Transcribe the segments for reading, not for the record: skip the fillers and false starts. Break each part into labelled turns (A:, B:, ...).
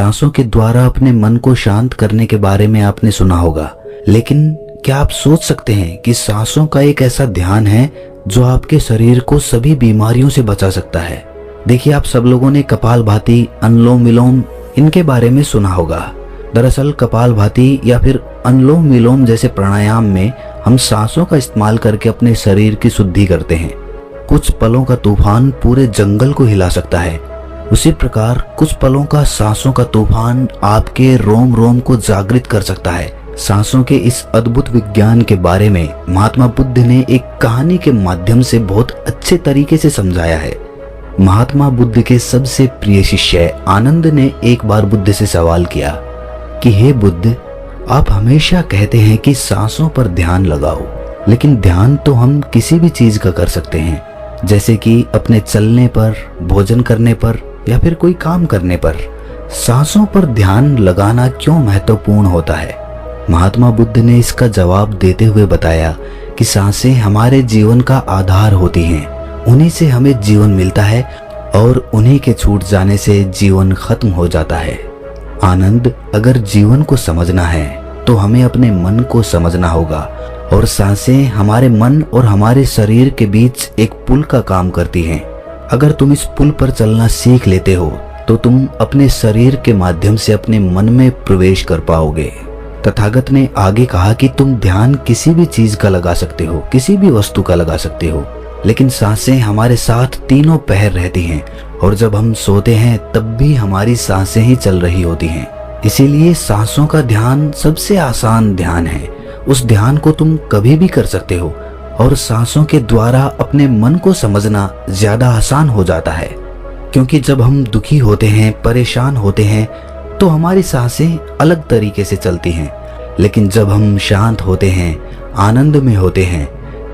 A: सांसों के द्वारा अपने मन को शांत करने के बारे में आपने सुना होगा, लेकिन क्या आप सोच सकते हैं कि सांसों का एक ऐसा ध्यान है जो आपके शरीर को सभी बीमारियों से बचा सकता है। देखिए, आप सब लोगों ने कपालभाति, अनुलोम विलोम इनके बारे में सुना होगा। दरअसल कपालभाति या फिर अनुलोम विलोम जैसे प्राणायाम में हम सांसों का इस्तेमाल करके अपने शरीर की शुद्धि करते हैं। कुछ पलों का तूफान पूरे जंगल को हिला सकता है, उसी प्रकार कुछ पलों का सांसों का तूफान आपके रोम रोम को जागृत कर सकता है। सांसों के इस अद्भुत विज्ञान के बारे में महात्मा बुद्ध ने एक कहानी के माध्यम से बहुत अच्छे तरीके से समझाया है। महात्मा बुद्ध के सबसे प्रिय शिष्य आनंद ने एक बार बुद्ध से सवाल किया कि हे बुद्ध, आप हमेशा कहते हैं कि सांसों पर ध्यान लगाओ, लेकिन ध्यान तो हम किसी भी चीज का कर सकते हैं, जैसे कि अपने चलने पर, भोजन करने पर या फिर कोई काम करने पर। सांसों पर ध्यान लगाना क्यों महत्वपूर्ण होता है? महात्मा बुद्ध ने इसका जवाब देते हुए बताया कि सांसें हमारे जीवन का आधार होती हैं। उन्हीं से हमें जीवन मिलता है और उन्हीं के छूट जाने से जीवन खत्म हो जाता है। आनंद, अगर जीवन को समझना है तो हमें अपने मन को समझना होगा, और सांसें हमारे मन और हमारे शरीर के बीच एक पुल का काम करती हैं। अगर तुम इस पुल पर चलना सीख लेते हो तो तुम अपने शरीर के माध्यम से अपने मन में प्रवेश कर पाओगे। तथागत ने आगे कहा कि तुम ध्यान किसी भी चीज का लगा सकते हो, किसी भी वस्तु का लगा सकते हो, लेकिन सांसें हमारे साथ तीनों पहर रहती हैं, और जब हम सोते हैं तब भी हमारी सांसें ही चल रही होती हैं। इसीलिए सांसों का ध्यान सबसे आसान ध्यान है। उस ध्यान को तुम कभी भी कर सकते हो, और सांसों के द्वारा अपने मन को समझना ज्यादा आसान हो जाता है, क्योंकि जब हम दुखी होते हैं, परेशान होते हैं, तो हमारी सांसें अलग तरीके से चलती हैं, लेकिन जब हम शांत होते हैं, आनंद में होते हैं,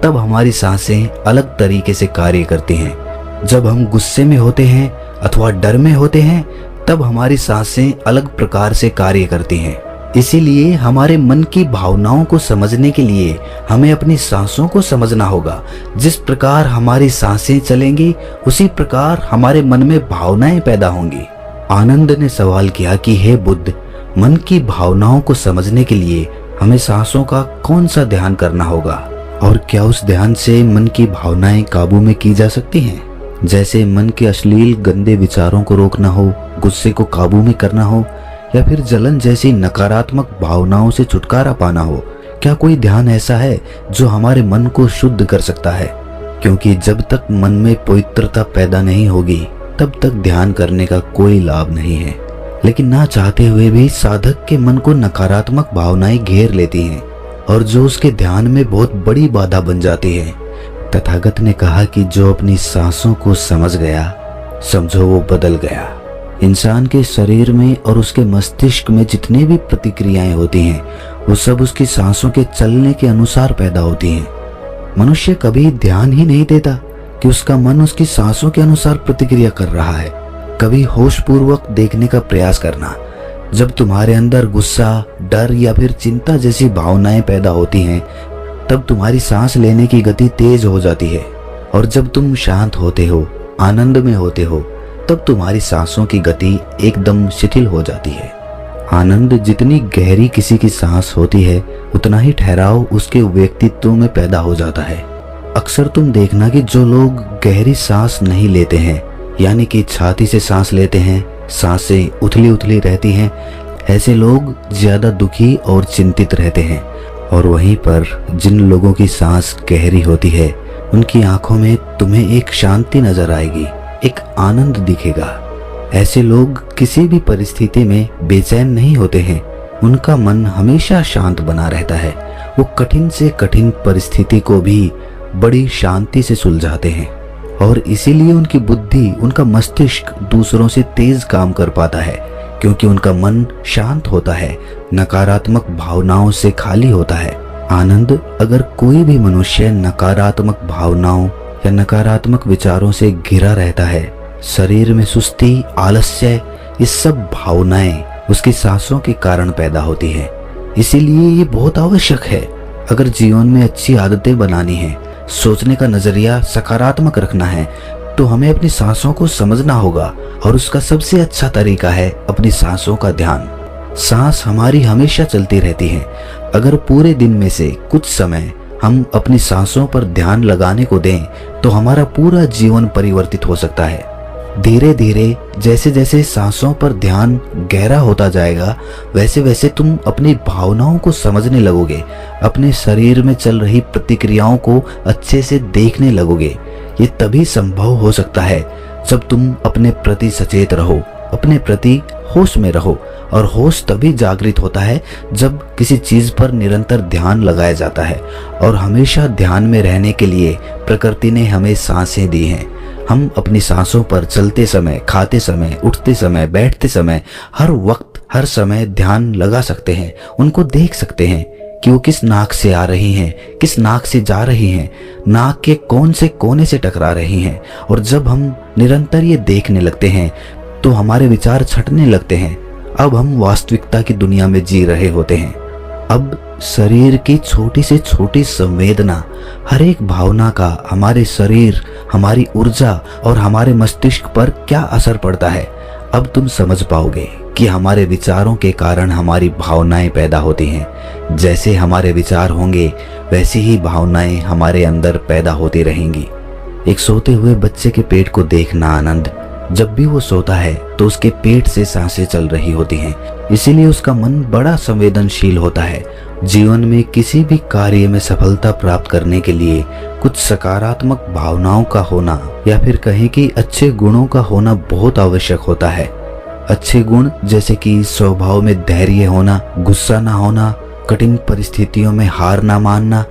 A: तब हमारी सांसें अलग तरीके से कार्य करती हैं। जब हम गुस्से में होते हैं अथवा डर में होते हैं, तब हमारी सांसें अलग प्रकार से कार्य करती हैं। इसीलिए हमारे मन की भावनाओं को समझने के लिए हमें अपनी सांसों को समझना होगा। जिस प्रकार हमारी सांसें चलेंगी, उसी प्रकार हमारे मन में भावनाएं पैदा होंगी। आनंद ने सवाल किया कि हे बुद्ध, मन की भावनाओं को समझने के लिए हमें सांसों का कौन सा ध्यान करना होगा, और क्या उस ध्यान से मन की भावनाएं काबू में की जा सकती हैं? जैसे मन के अश्लील गंदे विचारों को रोकना हो, गुस्से को काबू में करना हो, या फिर जलन जैसी नकारात्मक भावनाओं से छुटकारा पाना हो। क्या कोई ध्यान ऐसा है जो हमारे मन को शुद्ध कर सकता है? क्योंकि जब तक मन में पवित्रता पैदा नहीं होगी, तब तक ध्यान करने का कोई लाभ नहीं है। लेकिन ना चाहते हुए भी साधक के मन को नकारात्मक भावनाएं घेर लेती हैं, और जो उसके ध्यान में बहुत बड़ी बाधा बन जाती है। तथागत ने कहा कि जो अपनी सांसों को समझ गया, समझो वो बदल गया। इंसान के शरीर में और उसके मस्तिष्क में जितने भी प्रतिक्रियाएं होती हैं, वो सब उसकी सांसों के चलने के अनुसार पैदा होती हैं। मनुष्य कभी ध्यान ही नहीं देता कि उसका मन उसकी सांसों के अनुसार प्रतिक्रिया कर रहा है। कभी होशपूर्वक देखने का प्रयास करना। जब तुम्हारे अंदर गुस्सा, डर या फिर चिंता जैसी भावनाएं पैदा होती हैं, तब तुम्हारी सांस लेने की गति तेज हो जाती है, और जब तुम शांत होते हो, आनंद में होते हो, तब तुम्हारी सांसों की गति एकदम शिथिल हो जाती है। आनंद, जितनी गहरी किसी की सांस होती है, उतना ही ठहराव उसके व्यक्तित्व में पैदा हो जाता है। अक्सर तुम देखना कि जो लोग गहरी सांस नहीं लेते हैं, यानी कि छाती से सांस लेते हैं, सांसें उथली उथली रहती हैं, ऐसे लोग ज्यादा दुखी और चिंतित रहते हैं। और वहीं पर जिन लोगों की सांस गहरी होती है, उनकी आंखों में तुम्हें एक शांति नजर आएगी, एक आनंद दिखेगा। ऐसे लोग किसी भी परिस्थिति में बेचैन नहीं होते हैं। उनका मन हमेशा शांत बना रहता है। वो कठिन से कठिन परिस्थिति को भी बड़ी शांति से सुलझाते हैं, और इसीलिए उनकी बुद्धि, उनका मस्तिष्क दूसरों से तेज काम कर पाता है, क्योंकि उनका मन शांत होता है, नकारात्मक भावनाओं से खाली होता है। आनंद, अगर कोई भी मनुष्य नकारात्मक भावनाओं या नकारात्मक विचारों से घिरा रहता है, शरीर में सुस्ती, आलस्य, ये सब भावनाएं उसकी सांसों के कारण पैदा होती है। इसीलिए ये बहुत आवश्यक है। अगर जीवन में अच्छी आदतें बनानी है, सोचने का नजरिया सकारात्मक रखना है, तो हमें अपनी सांसों को समझना होगा और उसका सबसे अच्छा तरीका है अपनी सांसों का ध्यान। सांस हमारी हमेशा चलती रहती है। अगर पूरे दिन में से कुछ समय हम अपनी सांसों पर ध्यान लगाने को दें तो हमारा पूरा जीवन परिवर्तित हो सकता है। धीरे धीरे जैसे जैसे सांसों पर ध्यान गहरा होता जाएगा वैसे वैसे तुम अपनी भावनाओं को समझने लगोगे, अपने शरीर में चल रही प्रतिक्रियाओं को अच्छे से देखने लगोगे। ये तभी संभव हो सकता है जब तुम अपने प्रति सचेत रहो, अपने प्रति होश में रहो। और होश तभी जागृत होता है जब किसी चीज पर निरंतर ध्यान लगाया जाता है। और हमेशा ध्यान में रहने के लिए प्रकृति ने हमें सांसें दी हैं। हम अपनी सांसों पर चलते समय, खाते समय, उठते समय, बैठते समय, हर वक्त हर समय ध्यान लगा सकते हैं। उनको देख सकते हैं कि वो किस नाक से आ रही हैं, किस नाक से जा रही हैं, नाक के कौन से कोने से टकरा रही हैं। और जब हम निरंतर ये देखने लगते हैं तो हमारे विचार छटने लगते हैं। अब हम वास्तविकता की दुनिया में जी रहे होते हैं। अब शरीर की छोटी से छोटी संवेदना, हर एक भावना का हमारे शरीर, हमारी ऊर्जा और हमारे मस्तिष्क पर क्या असर पड़ता है। अब तुम समझ पाओगे कि हमारे विचारों के कारण हमारी भावनाएं पैदा होती हैं। जैसे हमारे विचार होंगे वैसी ही भावनाएं हमारे अंदर पैदा होती रहेंगी। एक सोते हुए बच्चे के पेट को देखना आनंद। जब भी वो सोता है तो उसके पेट से सांसें चल रही होती हैं, इसीलिए उसका मन बड़ा संवेदनशील होता है। जीवन में किसी भी कार्य में सफलता प्राप्त करने के लिए कुछ सकारात्मक भावनाओं का होना या फिर कहें कि अच्छे गुणों का होना बहुत आवश्यक होता है। अच्छे गुण जैसे कि स्वभाव में धैर्य होना, गुस्सा ना होना, कठिन परिस्थितियों में हार ना मानना,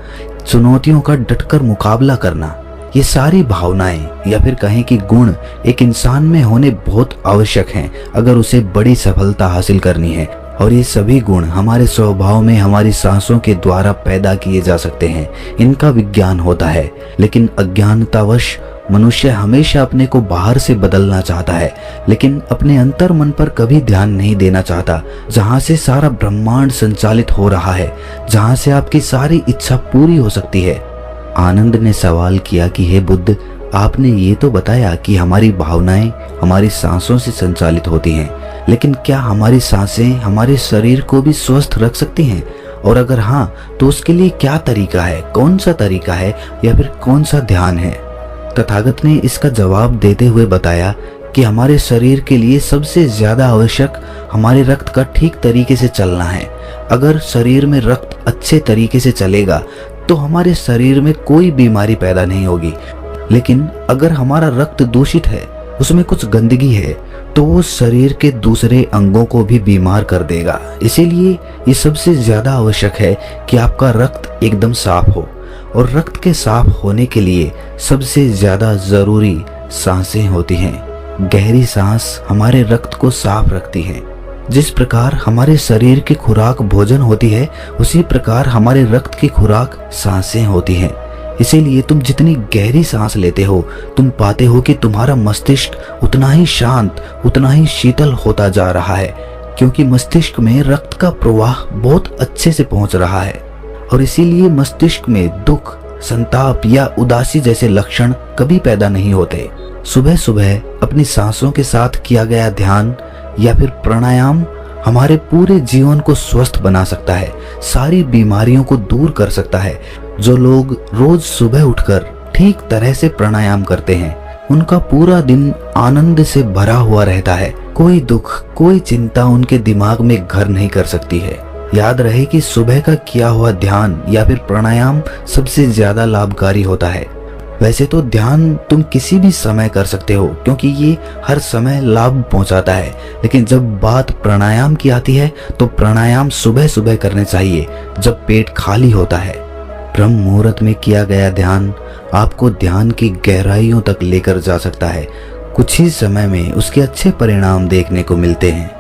A: चुनौतियों का डटकर मुकाबला करना, ये सारी भावनाएं या फिर कहें कि गुण एक इंसान में होने बहुत आवश्यक हैं अगर उसे बड़ी सफलता हासिल करनी है। और ये सभी गुण हमारे स्वभाव में हमारी सांसों के द्वारा पैदा किए जा सकते हैं। इनका विज्ञान होता है, लेकिन अज्ञानतावश मनुष्य हमेशा अपने को बाहर से बदलना चाहता है, लेकिन अपने अंतर मन पर कभी ध्यान नहीं देना चाहता, जहाँ से सारा ब्रह्मांड संचालित हो रहा है, जहाँ से आपकी सारी इच्छा पूरी हो सकती है। आनंद ने सवाल किया कि हे बुद्ध, आपने ये तो बताया कि हमारी भावनाएं हमारी सांसों से संचालित होती हैं, लेकिन क्या हमारी सांसें हमारे शरीर को भी स्वस्थ रख सकती हैं? और अगर हाँ, तो उसके लिए क्या तरीका है, कौन सा तरीका है या फिर कौन सा ध्यान है? तथागत ने इसका जवाब देते हुए बताया कि हमारे शरीर के लिए सबसे ज्यादा आवश्यक हमारे रक्त का ठीक तरीके से चलना है। अगर शरीर में रक्त अच्छे तरीके से चलेगा तो हमारे शरीर में कोई बीमारी पैदा नहीं होगी। लेकिन अगर हमारा रक्त दूषित है, उसमें कुछ गंदगी है, तो वो शरीर के दूसरे अंगों को भी बीमार कर देगा। इसीलिए ये सबसे ज्यादा आवश्यक है कि आपका रक्त एकदम साफ हो। और रक्त के साफ होने के लिए सबसे ज्यादा जरूरी सांसें होती हैं। गहरी सांस हमारे रक्त को साफ रखती है। जिस प्रकार हमारे शरीर की खुराक भोजन होती है, उसी प्रकार हमारे रक्त की खुराक सांसें होती हैं। इसीलिए तुम जितनी गहरी सांस लेते हो, तुम पाते हो कि तुम्हारा मस्तिष्क उतना ही शांत, उतना ही शीतल होता जा रहा है, क्योंकि मस्तिष्क में रक्त का प्रवाह बहुत अच्छे से पहुंच रहा है। और इसीलिए मस्तिष्क में दुख, संताप या उदासी जैसे लक्षण कभी पैदा नहीं होते। सुबह सुबह अपनी सांसों के साथ किया गया ध्यान या फिर प्राणायाम हमारे पूरे जीवन को स्वस्थ बना सकता है, सारी बीमारियों को दूर कर सकता है। जो लोग रोज सुबह उठकर ठीक तरह से प्राणायाम करते हैं, उनका पूरा दिन आनंद से भरा हुआ रहता है। कोई दुख, कोई चिंता उनके दिमाग में घर नहीं कर सकती है। याद रहे कि सुबह का किया हुआ ध्यान या फिर प्राणायाम सबसे ज्यादा लाभकारी होता है। वैसे तो ध्यान तुम किसी भी समय कर सकते हो, क्योंकि ये हर समय लाभ पहुंचाता है, लेकिन जब बात प्राणायाम की आती है तो प्राणायाम सुबह सुबह करने चाहिए जब पेट खाली होता है। ब्रह्म मुहूर्त में किया गया ध्यान आपको ध्यान की गहराइयों तक लेकर जा सकता है। कुछ ही समय में उसके अच्छे परिणाम देखने को मिलते हैं।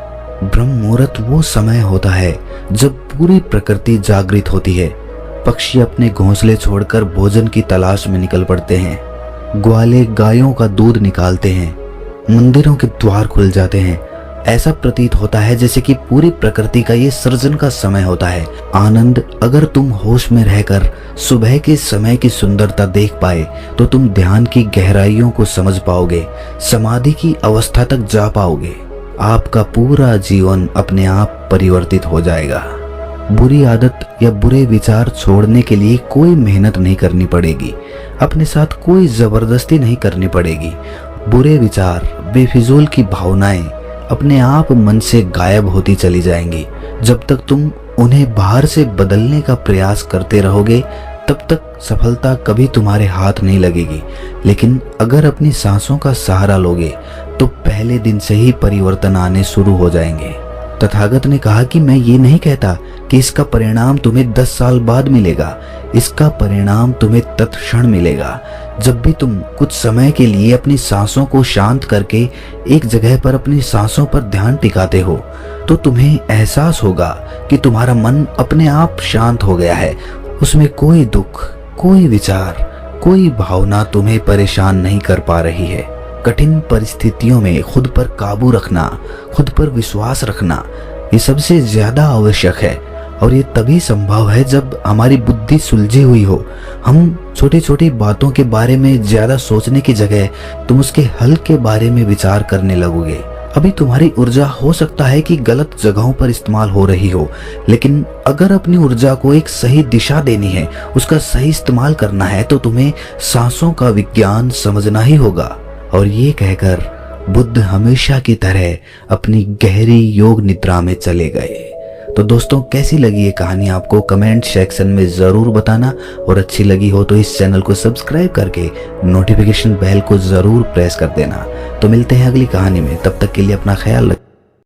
A: ब्रह्म मुहूर्त वो समय होता है जब पूरी प्रकृति जागृत होती है। पक्षी अपने घोंसले छोड़कर भोजन की तलाश में निकल पड़ते हैं। ग्वाले गायों का दूध निकालते हैं। मंदिरों के द्वार खुल जाते हैं। ऐसा प्रतीत होता है जैसे कि पूरी प्रकृति का ये सृजन का समय होता है। आनंद, अगर तुम होश में रहकर सुबह के समय की सुंदरता देख पाए तो तुम ध्यान की गहराइयों को समझ पाओगे, समाधि की अवस्था तक जा पाओगे। आपका पूरा जीवन अपने आप परिवर्तित हो जाएगा। बुरी आदत या बुरे विचार छोड़ने के लिए कोई मेहनत नहीं करनी पड़ेगी, अपने साथ कोई जबरदस्ती नहीं करनी पड़ेगी। बुरे विचार, बेफिजूल की भावनाएं अपने आप मन से गायब होती चली जाएंगी। जब तक तुम उन्हें बाहर से बदलने का प्रयास करते रहोगे तब तक सफलता कभी तुम्हारे हाथ नहीं लगेगी। लेकिन अगर अपनी सांसों का सहारा लोगे तो पहले दिन से ही परिवर्तन आने शुरू हो जाएंगे। तथागत ने कहा कि मैं ये नहीं कहता कि इसका परिणाम तुम्हें 10 साल बाद मिलेगा, इसका परिणाम तुम्हें तत्क्षण मिलेगा। जब भी तुम कुछ समय के लिए अपनी सांसों को शांत करके एक जगह पर अपनी सांसों पर ध्यान टिकाते हो तो तुम्हें एहसास होगा कि तुम्हारा मन अपने आप शांत हो गया है। उसमें कोई दुख, कोई विचार, कोई भावना तुम्हें परेशान नहीं कर पा रही है। कठिन परिस्थितियों में खुद पर काबू रखना, खुद पर विश्वास रखना, ये सबसे ज्यादा आवश्यक है। और ये तभी संभव है जब हमारी बुद्धि सुलझी हुई हो। हम छोटी छोटी बातों के बारे में ज्यादा सोचने की जगह तुम उसके हल के बारे में विचार करने लगोगे। अभी तुम्हारी ऊर्जा हो सकता है कि गलत जगहों पर इस्तेमाल हो रही हो, लेकिन अगर अपनी ऊर्जा को एक सही दिशा देनी है, उसका सही इस्तेमाल करना है तो तुम्हें सांसों का विज्ञान समझना ही होगा। और ये कहकर बुद्ध हमेशा की तरह अपनी गहरी योग निद्रा में चले गए। तो दोस्तों, कैसी लगी ये कहानी आपको कमेंट सेक्शन में जरूर बताना, और अच्छी लगी हो तो इस चैनल को सब्सक्राइब करके नोटिफिकेशन बेल को जरूर प्रेस कर देना। तो मिलते हैं अगली कहानी में, तब तक के लिए अपना ख्याल रखें।